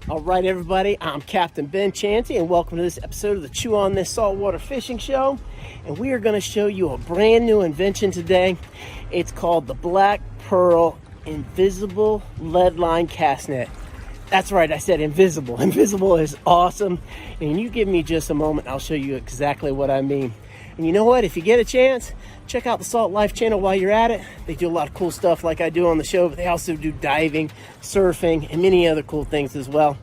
All right, everybody, I'm Captain Ben Chanty, and welcome to this episode of the Chew on This Saltwater Fishing Show. And we are going to show you a brand new invention today. It's called the Black Pearl Invisible Lead Line Cast Net. That's right, I said invisible. Invisible is awesome. And you give me just a moment, I'll show you exactly what I mean. And you know what? If you get a chance, check out the Salt Life channel while you're at it. They do a lot of cool stuff like I do on the show, but they also do diving, surfing, and many other cool things as well.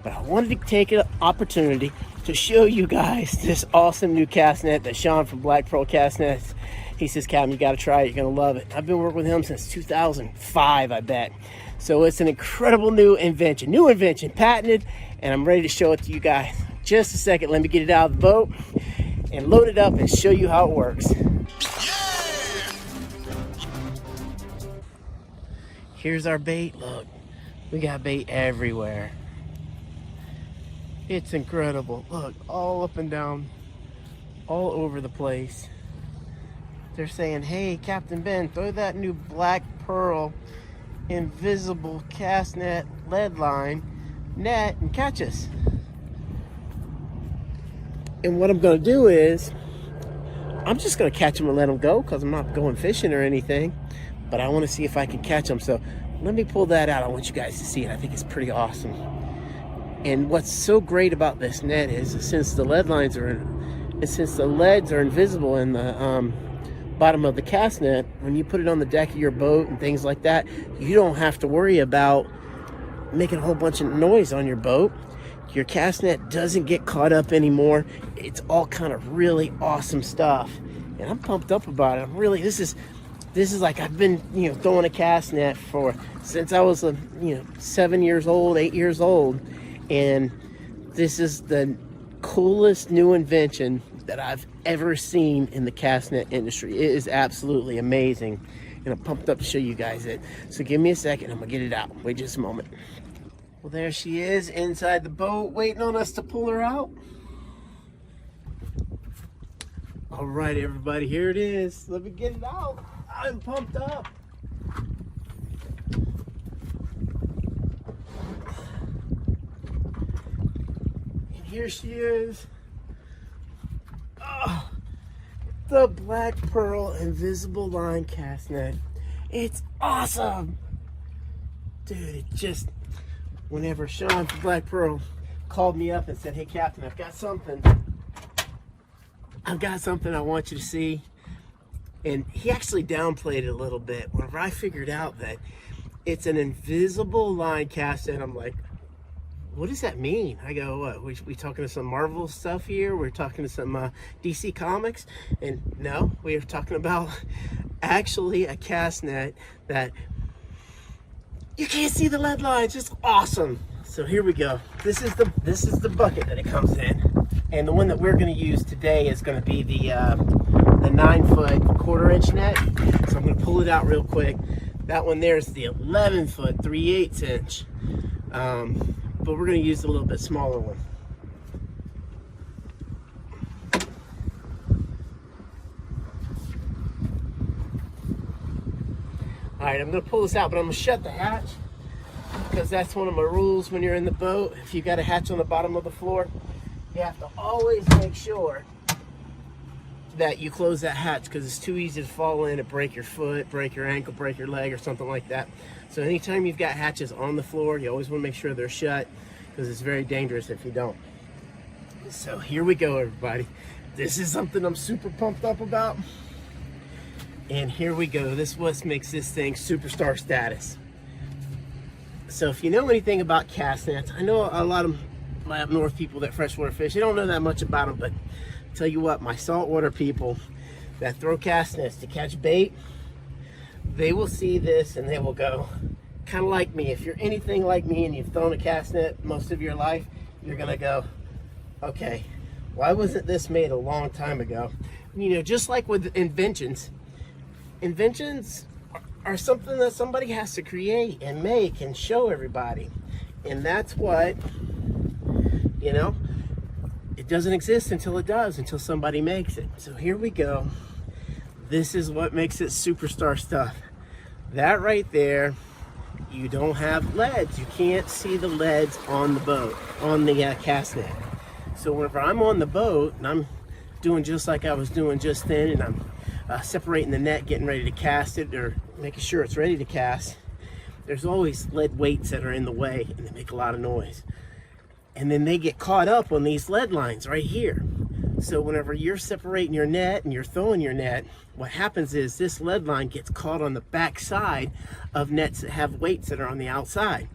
But I wanted to take an opportunity to show you guys this awesome new cast net that Sean from Black Pearl Cast Nets, he says, Captain, you got to try it. You're going to love it. I've been working with him since 2005, I bet. So it's an incredible new invention, patented, and I'm ready to show it to you guys. Just a second, let me get it out of the boat and load it up and show you how it works. Here's our bait. Look, we got bait everywhere. It's incredible. Look, all up and down, all over the place. They're saying, hey, Captain Ben, throw that new Black Pearl Invisible Cast Net lead line net and catch us. And what I'm going to do is, I'm just going to catch them and let them go because I'm not going fishing or anything. But I want to see if I can catch them. So let me pull that out. I want you guys to see it. I think it's pretty awesome. And what's so great about this net is since the leads are invisible in the bottom of the cast net, when you put it on the deck of your boat and things like that, you don't have to worry about making a whole bunch of noise on your boat. Your cast net doesn't get caught up anymore. It's all kind of really awesome stuff, and I'm pumped up about it. I'm really, this is like, I've been throwing a cast net since I was 7 years old, 8 years old, and this is the coolest new invention that I've ever seen in the cast net industry. It is absolutely amazing, and I'm pumped up to show you guys it. So give me a second, I'm gonna get it out. Wait just a moment. Well, there she is inside the boat, waiting on us to pull her out. All right, everybody, here it is. Let me get it out. I'm pumped up. And here she is. Oh, the Black Pearl Invisible Line Cast Net. It's awesome. Dude, it just... Whenever Sean from Black Pearl called me up and said, hey, Captain, I've got something I want you to see. And he actually downplayed it a little bit. Whenever I figured out that it's an invisible line cast net, I'm like, what does that mean? I go, what, we talking to some Marvel stuff here? We're talking to some DC Comics? And no, we're talking about actually a cast net that you can't see the lead lines. Just awesome. So here we go. This is the bucket that it comes in, and the one that we're going to use today is going to be the 9-foot 1/4-inch net. So I'm going to pull it out real quick. That one there is the 11-foot 3/8 inch, but we're going to use a little bit smaller one. All right, I'm gonna pull this out, but I'm gonna shut the hatch because that's one of my rules when you're in the boat. If you got a hatch on the bottom of the floor, you have to always make sure that you close that hatch because it's too easy to fall in and break your foot, break your ankle, break your leg, or something like that. So anytime you've got hatches on the floor, you always want to make sure they're shut because it's very dangerous if you don't. So here we go, everybody. This is something I'm super pumped up about. And here we go. This is what makes this thing superstar status. So if you know anything about cast nets, I know a lot of my up north people that freshwater fish, they don't know that much about them, but I'll tell you what, my saltwater people that throw cast nets to catch bait, they will see this and they will go, kind of like me. If you're anything like me and you've thrown a cast net most of your life, you're gonna go, okay, why wasn't this made a long time ago? Just like with inventions are something that somebody has to create and make and show everybody. And that's what, it doesn't exist until it does, until somebody makes it. So here we go. This is what makes it superstar stuff. That right there you don't have leads. You can't see the leads on the boat, on the cast net. So whenever I'm on the boat and I'm doing just like I was doing just then, and I'm separating the net, getting ready to cast it, or making sure it's ready to cast, there's always lead weights that are in the way, and they make a lot of noise. And then they get caught up on these lead lines right here. So whenever you're separating your net and you're throwing your net, what happens is this lead line gets caught on the back side of nets that have weights that are on the outside.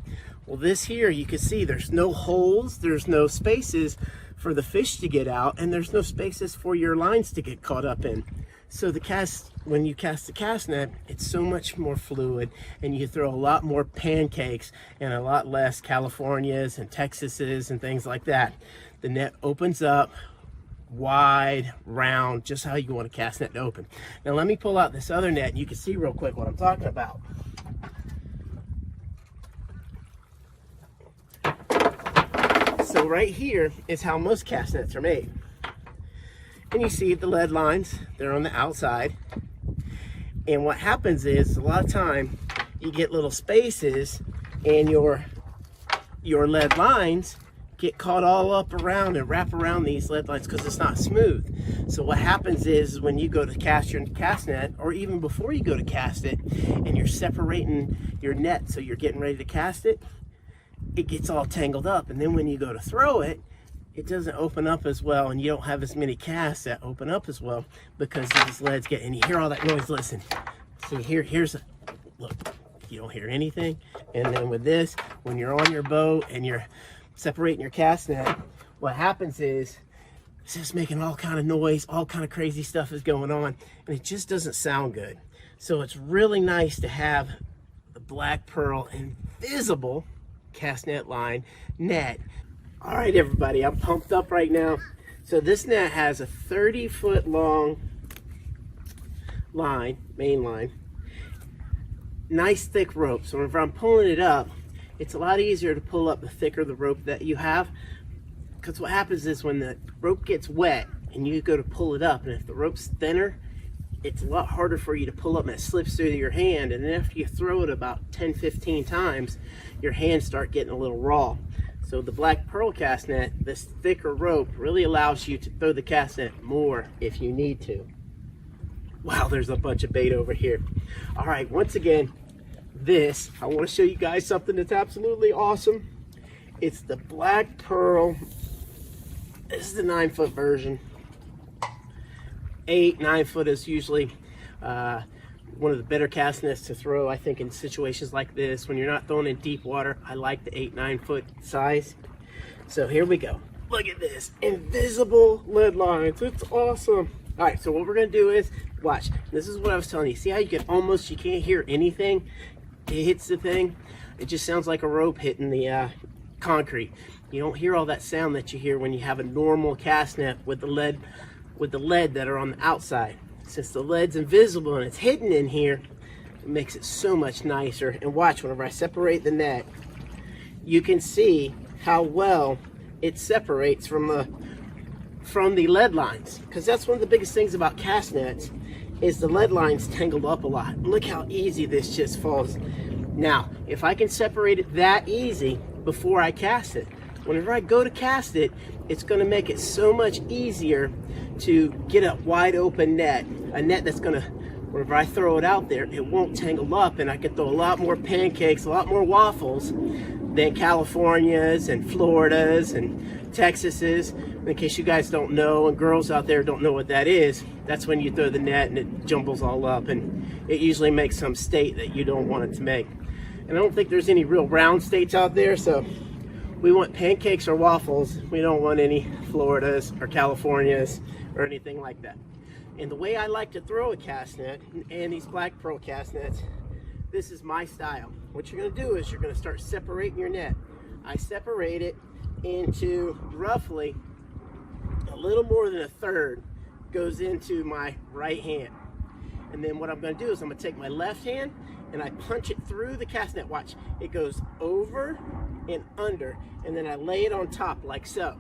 Well, this here, you can see there's no holes, there's no spaces for the fish to get out, and there's no spaces for your lines to get caught up in. So when you cast the cast net, it's so much more fluid, and you throw a lot more pancakes and a lot less Californias and Texases and things like that. The net opens up wide, round, just how you want a cast net to open. Now let me pull out this other net and you can see real quick what I'm talking about. So right here is how most cast nets are made. And you see the lead lines, they're on the outside. And what happens is a lot of time you get little spaces and your lead lines get caught all up around and wrap around these lead lines because it's not smooth. So what happens is when you go to cast your cast net, or even before you go to cast it, and you're separating your net so you're getting ready to cast it, it gets all tangled up. And then when you go to throw it, it doesn't open up as well, and you don't have as many casts that open up as well because these leads get, and you hear all that noise. Listen, see here's a look, you don't hear anything. And then with this, when you're on your boat and you're separating your cast net, what happens is it's just making all kind of noise, all kind of crazy stuff is going on, and it just doesn't sound good. So it's really nice to have the Black Pearl invisible cast net line net. All right, everybody, I'm pumped up right now. So this net has a 30-foot long line, main line, nice thick rope. So if I'm pulling it up, it's a lot easier to pull up the thicker the rope that you have, because what happens is when the rope gets wet and you go to pull it up, and if the rope's thinner, it's a lot harder for you to pull up, and it slips through your hand. And then after you throw it about 10-15 times, your hands start getting a little raw. So the Black Pearl cast net, this thicker rope, really allows you to throw the cast net more if you need to. Wow, there's a bunch of bait over here. All right, once again, I want to show you guys something that's absolutely awesome. It's the Black Pearl. This is the 9-foot version. 8-9 foot is usually one of the better cast nets to throw, I think, in situations like this. When you're not throwing in deep water, I like the 8-9 foot size. So here we go. Look at this, invisible lead lines. It's awesome. All right, so what we're gonna do is, watch. This is what I was telling you. See how you can't hear anything? It hits the thing. It just sounds like a rope hitting the concrete. You don't hear all that sound that you hear when you have a normal cast net with the lead that are on the outside. Since the lead's invisible and it's hidden in here, it makes it so much nicer. And watch, whenever I separate the net, you can see how well it separates from the lead lines, because that's one of the biggest things about cast nets is the lead lines tangled up a lot. Look how easy this just falls. Now, if I can separate it that easy before I cast it, whenever I go to cast it, it's going to make it so much easier to get a wide open net, a net that's going to, whenever I throw it out there, it won't tangle up, and I can throw a lot more pancakes, a lot more waffles than Californias and Floridas and Texases. In case you guys don't know, and girls out there don't know what that is, that's when you throw the net and it jumbles all up, and it usually makes some state that you don't want it to make. And I don't think there's any real round states out there, so we want pancakes or waffles. We don't want any Floridas or Californias or anything like that. And the way I like to throw a cast net, and these Black Pearl cast nets, this is my style. What you're going to do is you're going to start separating your net. I separate it into roughly a little more than a third goes into my right hand. And then what I'm going to do is I'm going to take my left hand and I punch it through the cast net. Watch, it goes over and under, and then I lay it on top like so.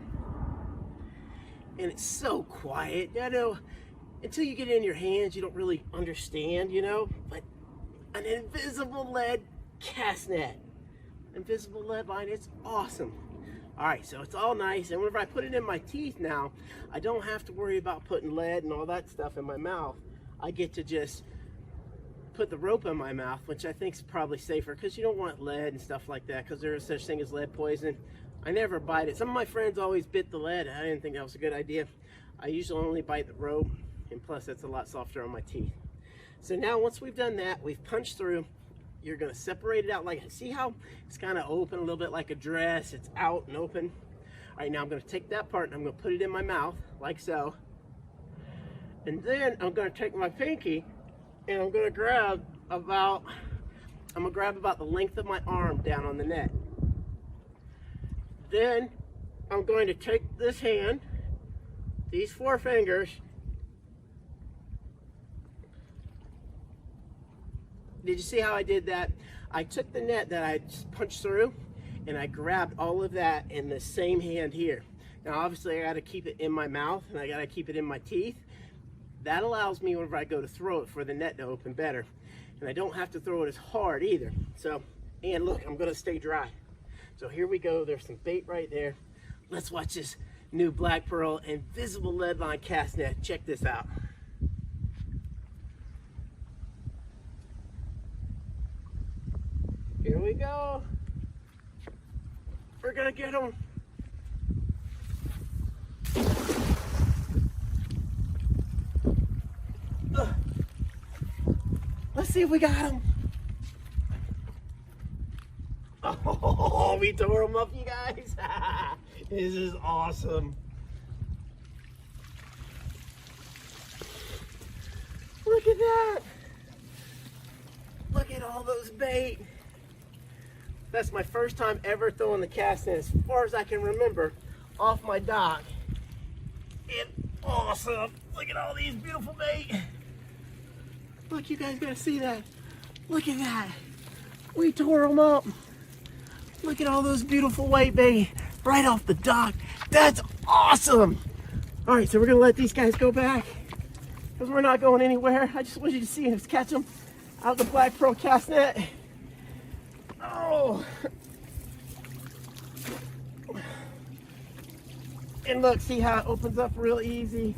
And it's so quiet, you know, until you get it in your hands, you don't really understand, you know, but an invisible lead cast net. Invisible lead line, it's awesome. All right, so it's all nice, and whenever I put it in my teeth now, I don't have to worry about putting lead and all that stuff in my mouth. I get to just put the rope in my mouth, which I think is probably safer, because you don't want lead and stuff like that, because there is such thing as lead poison. I never bite it. Some of my friends always bit the lead. I didn't think that was a good idea. I usually only bite the rope, and plus it's a lot softer on my teeth. So now once we've done that, we've punched through. You're gonna separate it out, like, see how it's kind of open a little bit like a dress, it's out and open. All right, now I'm gonna take that part and I'm gonna put it in my mouth, like so. And then I'm gonna take my pinky and I'm gonna grab about the length of my arm down on the net. Then I'm going to take this hand, these 4 fingers, did you see how I did that? I took the net that I just punched through and I grabbed all of that in the same hand here. Now obviously I gotta keep it in my mouth and I gotta keep it in my teeth. That allows me whenever I go to throw it for the net to open better. And I don't have to throw it as hard either. So, and look, I'm gonna stay dry. So here we go, there's some bait right there. Let's watch this new Black Pearl Invisible Lead Line cast net. Check this out. Here we go. We're gonna get them. Let's see if we got them. Oh, we tore them up, you guys. This is awesome. Look at that. Look at all those bait. That's my first time ever throwing the cast net, as far as I can remember, off my dock. It's awesome. Look at all these beautiful bait. Look, you guys gotta see that. Look at that. We tore them up. Look at all those beautiful white bait right off the dock. That's awesome. All right, so we're gonna let these guys go back because we're not going anywhere. I just want you to see us catch them out the Black Pearl cast net. Oh. And look, see how it opens up real easy.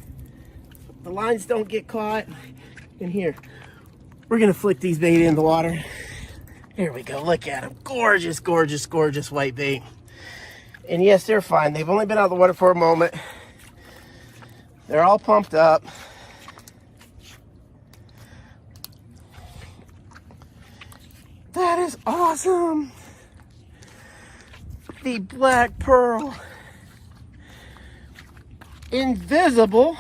The lines don't get caught. And here, we're gonna flick these bait in the water. Here we go, look at them. Gorgeous, gorgeous, gorgeous white bait. And yes, they're fine. They've only been out of the water for a moment. They're all pumped up. That is awesome. The Black Pearl Invisible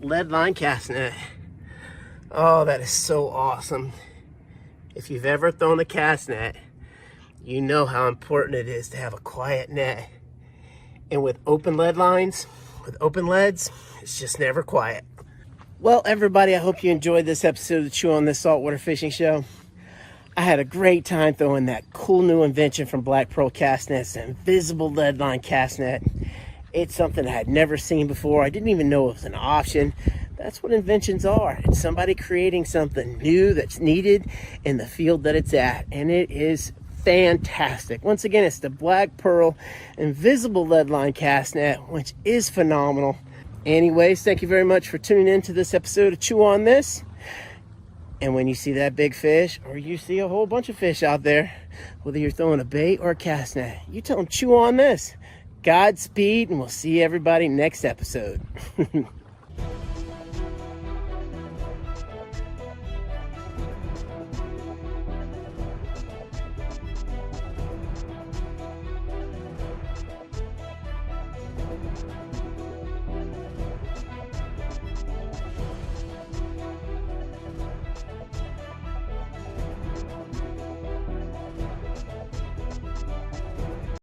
Lead Line cast net. Oh, that is so awesome. If you've ever thrown a cast net, you know how important it is to have a quiet net. And with open lead lines, with open leads, it's just never quiet. Well, everybody, I hope you enjoyed this episode of Chew on This Saltwater Fishing Show. I had a great time throwing that cool new invention from Black Pearl Cast Nets, the Invisible Lead Line cast net. It's something I had never seen before. I didn't even know it was an option. That's what inventions are. It's somebody creating something new that's needed in the field that it's at. And it is fantastic. Once again, it's the Black Pearl Invisible Lead Line cast net, which is phenomenal. Anyways, thank you very much for tuning in to this episode of Chew on This. And when you see that big fish, or you see a whole bunch of fish out there, whether you're throwing a bait or a cast net, you tell them chew on this. Godspeed, and we'll see everybody next episode.